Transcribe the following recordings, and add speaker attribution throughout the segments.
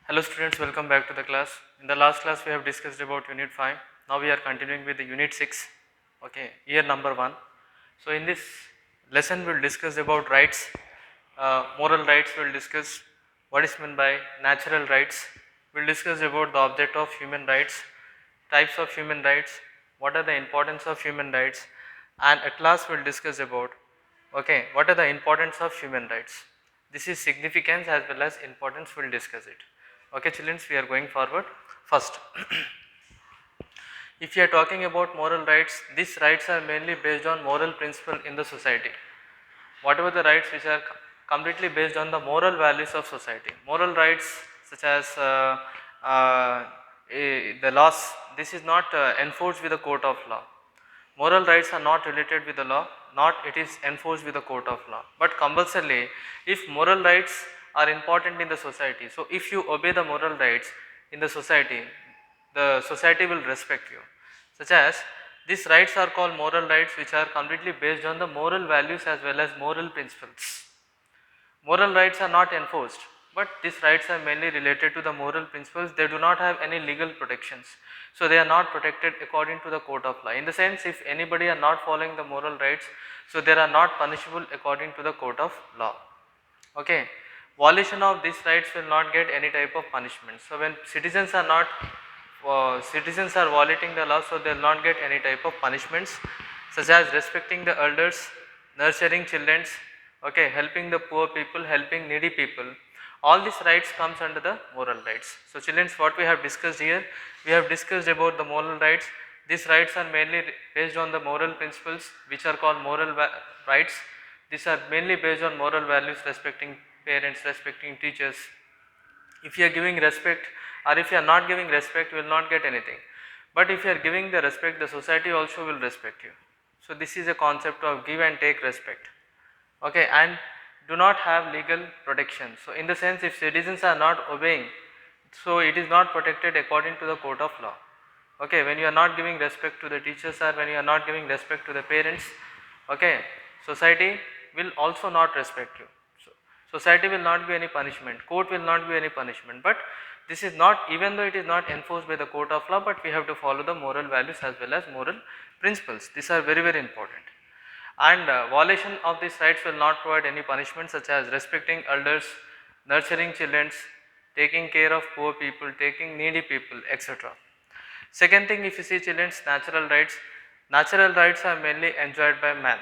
Speaker 1: Hello students, welcome back to the class. In the last class we have discussed about unit 5. Now we are continuing with the unit 6, okay, year number 1. So in this lesson we will discuss about rights, moral rights. We will discuss what is meant by natural rights. We will discuss about the object of human rights, types of human rights, what are the importance of human rights, and at last we will discuss about, okay, what are the importance of human rights. This is significance as well as importance, we will discuss it. Okay children, we are going forward. First, if you are talking about moral rights, these rights are mainly based on moral principle in the society. Whatever the rights which are completely based on the moral values of society. Moral rights such as the laws, this is not enforced with the court of law. Moral rights are not related with the law, not it is enforced with the court of law. But compulsorily, if moral rights are important in the society, so if you obey the moral rights in the society will respect you. Such as these rights are called moral rights, which are completely based on the moral values as well as moral principles. Moral rights are not enforced, but these rights are mainly related to the moral principles. They do not have any legal protections, so they are not protected according to the court of law. In the sense, if anybody are not following the moral rights, so they are not punishable according to the court of law. Okay, violation of these rights will not get any type of punishment. So when citizens are violating the law, so they will not get any type of punishments, such as respecting the elders, nurturing children, okay, helping the poor people, helping needy people. All these rights comes under the moral rights. So children, what we have discussed here, we have discussed about the moral rights. These rights are mainly based on the moral principles, which are called moral rights. These are mainly based on moral values, respecting parents, respecting teachers. If you are giving respect, or if you are not giving respect, you will not get anything. But if you are giving the respect, the society also will respect you. So this is a concept of give and take respect. Okay, and do not have legal protection. So in the sense, if citizens are not obeying, so it is not protected according to the court of law. Okay, when you are not giving respect to the teachers, or when you are not giving respect to the parents, okay, society will also not respect you. So society will not be any punishment, court will not be any punishment. But this is not, even though it is not enforced by the court of law, but we have to follow the moral values as well as moral principles. These are very, very important. And violation of these rights will not provide any punishment, such as respecting elders, nurturing children, taking care of poor people, taking needy people, etc. Second thing, if you see children's natural rights are mainly enjoyed by man.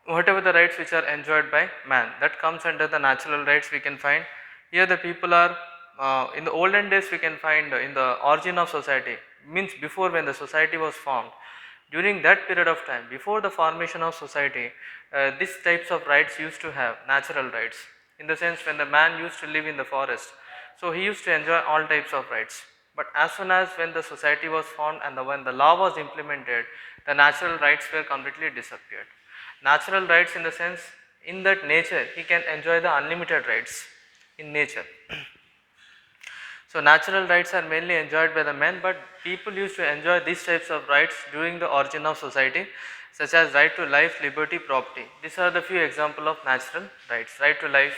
Speaker 1: Whatever the rights which are enjoyed by man, that comes under the natural rights. We can find here the people are in the olden days, we can find in the origin of society, means before when the society was formed. During that period of time, before the formation of society, these types of rights used to have natural rights. In the sense, when the man used to live in the forest, so he used to enjoy all types of rights. But as soon as when the society was formed and when the law was implemented, the natural rights were completely disappeared. Natural rights in the sense, in that nature he can enjoy the unlimited rights in nature. So natural rights are mainly enjoyed by the men, but people used to enjoy these types of rights during the origin of society, such as right to life, liberty, property. These are the few examples of natural rights: right to life,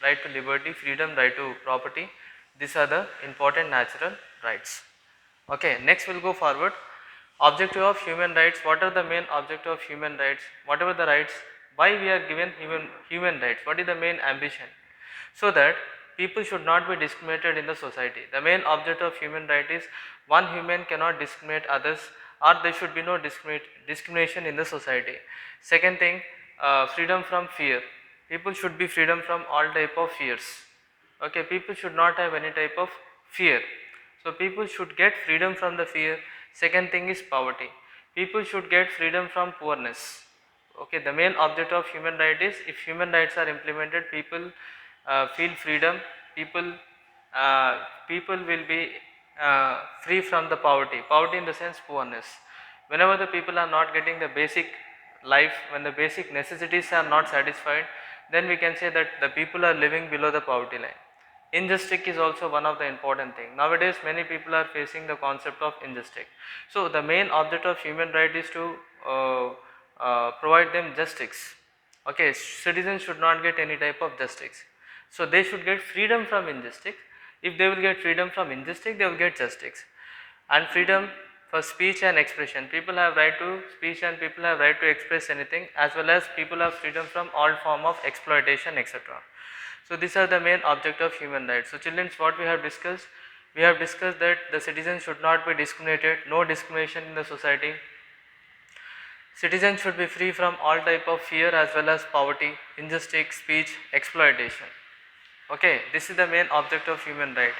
Speaker 1: right to liberty, freedom, right to property. These are the important natural rights. Okay, next we'll go forward. Objective of human rights. What are the main objective of human rights? Whatever the rights, why we are given human rights? What is the main ambition? So that people should not be discriminated in the society. The main objective of human right is one human cannot discriminate others, or there should be no discrimination in the society. Second thing, freedom from fear. People should be freedom from all type of fears. Okay, people should not have any type of fear. So people should get freedom from the fear. Second thing is poverty. People should get freedom from poorness. Okay, the main objective of human right is, if human rights are implemented, people feel freedom, people people will be free from the poverty in the sense poorness. Whenever the people are not getting the basic life, when the basic necessities are not satisfied, then we can say that the people are living below the poverty line. Injustice is also one of the important thing. Nowadays many people are facing the concept of injustice. So the main object of human right is to provide them justice. Okay, citizens should not get any type of justice. So they should get freedom from injustice. If they will get freedom from injustice, they will get justice. And freedom for speech and expression. People have right to speech and people have right to express anything, as well as people have freedom from all form of exploitation, etc. So these are the main object of human rights. So children, what we have discussed? We have discussed that the citizens should not be discriminated, no discrimination in the society. Citizens should be free from all type of fear as well as poverty, injustice, speech, exploitation. Okay, this is the main object of human right.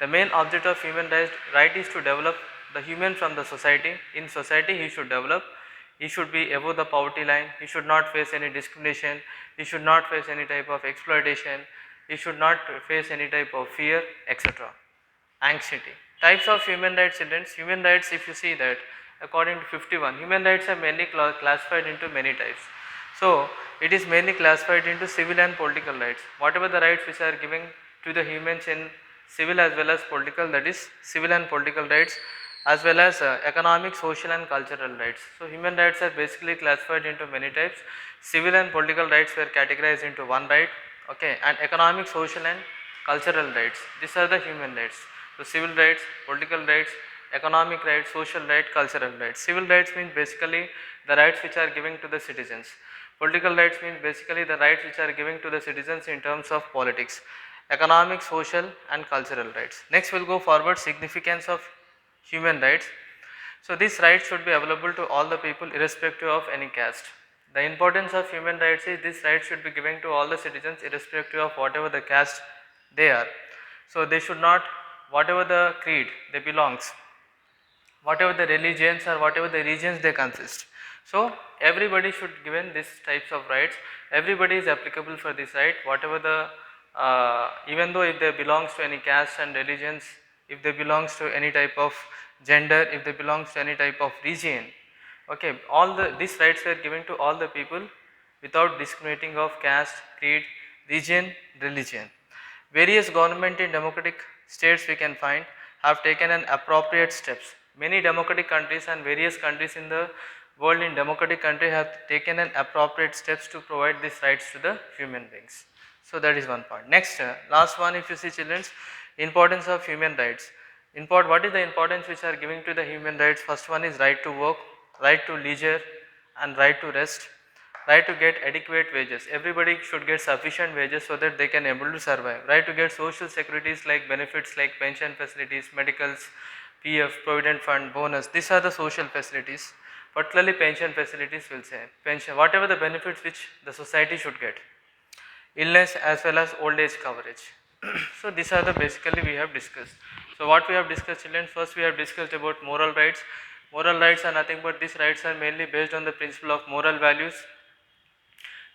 Speaker 1: The main object of human right is to develop the human from the society. In society he should develop, he should be above the poverty line, he should not face any discrimination, he should not face any type of exploitation, he should not face any type of fear, etc. Anxiety. Types of human rights, children. Human rights, if you see that, according to 51, human rights are mainly classified into many types. So it is mainly classified into civil and political rights. Whatever the rights which are given to the humans in civil as well as political, that is civil and political rights, as well as economic, social and cultural rights. So human rights are basically classified into many types. Civil and political rights were categorized into one right, okay, and economic, social and cultural rights. These are the human rights. So civil rights, political rights, economic rights, social rights, cultural rights. Civil rights means basically the rights which are given to the citizens. Political rights means basically the rights which are given to the citizens in terms of politics. Economic, social and cultural rights. Next we will go forward, significance of human rights. So these rights should be available to all the people irrespective of any caste. The importance of human rights is these rights should be given to all the citizens irrespective of whatever the caste they are. So they should not, whatever the creed they belongs, whatever the religions or whatever the regions they consist. So everybody should given these types of rights, everybody is applicable for this right, whatever the even though if they belongs to any caste and religions, if they belongs to any type of gender, if they belongs to any type of region, okay, all these rights were given to all the people without discriminating of caste, creed, region, religion. Various government in democratic states we can find have taken an appropriate steps. Many democratic countries and various countries in the world in democratic country have taken an appropriate steps to provide these rights to the human beings. So that is one point. Next, last one, if you see children's, importance of human rights. What is the importance which are giving to the human rights? First one is right to work, right to leisure and right to rest, right to get adequate wages. Everybody should get sufficient wages so that they can able to survive. Right to get social securities like benefits like pension facilities, medicals, PF, provident fund, bonus. These are the social facilities. Particularly pension facilities will say, pension, whatever the benefits which the society should get. Illness as well as old age coverage. So these are the basically we have discussed. So what we have discussed, children, first we have discussed about moral rights. Moral rights are nothing but these rights are mainly based on the principle of moral values.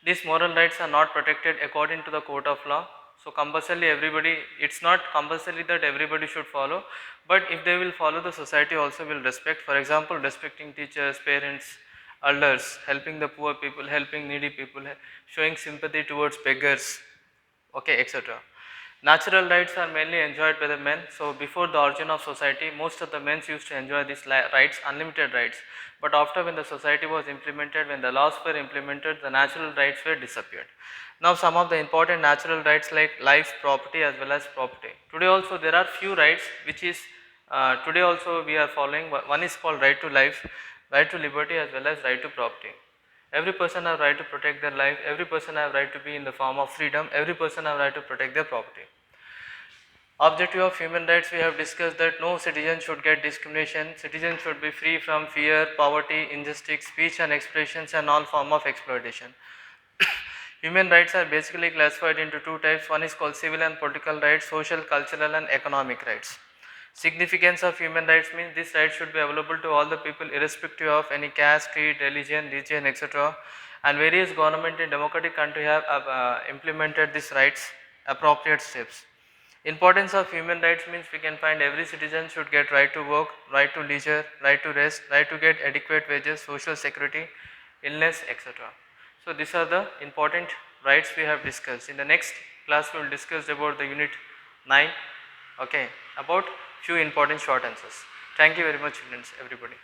Speaker 1: These moral rights are not protected according to the court of law. So compulsorily everybody, it's not compulsory that everybody should follow, but if they will follow, the society also will respect. For example, respecting teachers, parents, elders, helping the poor people, helping needy people, showing sympathy towards beggars, okay, etc. Natural rights are mainly enjoyed by the men. So before the origin of society, most of the men used to enjoy these rights, unlimited rights. But after when the society was implemented, when the laws were implemented, the natural rights were disappeared. Now some of the important natural rights like life, property as well as property. Today also there are few rights which is today also we are following. One is called right to life, right to liberty as well as right to property. Every person have right to protect their life, every person have right to be in the form of freedom, every person have right to protect their property. Objective of human rights, we have discussed that no citizen should get discrimination, citizens should be free from fear, poverty, injustice, speech and expressions and all form of exploitation. Human rights are basically classified into two types, one is called civil and political rights, social, cultural and economic rights. Significance of human rights means these rights should be available to all the people irrespective of any caste, creed, religion, region, etc. And various government in democratic country have implemented these rights, appropriate steps. Importance of human rights means we can find every citizen should get right to work, right to leisure, right to rest, right to get adequate wages, social security, illness, etc. So these are the important rights we have discussed. In the next class we will discuss about the unit 9, okay, about few important short answers. Thank you very much, students, everybody.